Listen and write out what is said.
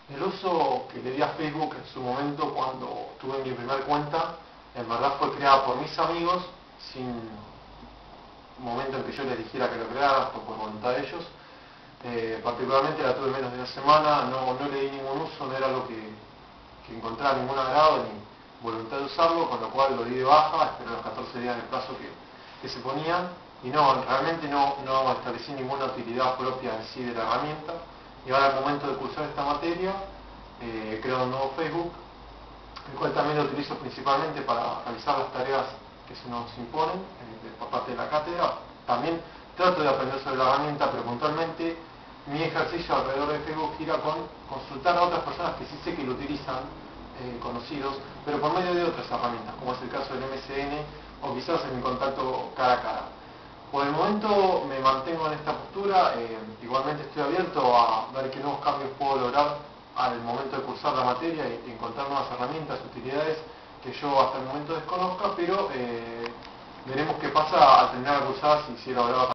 El uso que le di a Facebook en su momento cuando tuve mi primer cuenta, en verdad fue creada por mis amigos, sin momento en que yo les dijera que lo creara, fue por voluntad de ellos. Particularmente la tuve menos de una semana, no le di ningún uso, no era algo que encontrara ningún agrado ni voluntad de usarlo, con lo cual lo di de baja, esperé los 14 días del plazo que se ponían, y realmente no establecí ninguna utilidad propia en sí de la herramienta. Y ahora al momento de cursar esta materia, creo un nuevo Facebook, el cual también lo utilizo principalmente para realizar las tareas que se nos imponen por parte de la cátedra. También trato de aprender sobre la herramienta, pero puntualmente mi ejercicio alrededor de Facebook gira con consultar a otras personas que sí sé que lo utilizan, conocidos, pero por medio de otras herramientas, como es el caso del MSN o quizás en mi contacto cara a cara. Por el momento me mantengo en esta postura, igualmente estoy abierto a ver qué nuevos cambios puedo lograr al momento de cursar la materia y encontrar nuevas herramientas, utilidades que yo hasta el momento desconozca, pero veremos qué pasa al terminar de cursar, si quiero hablar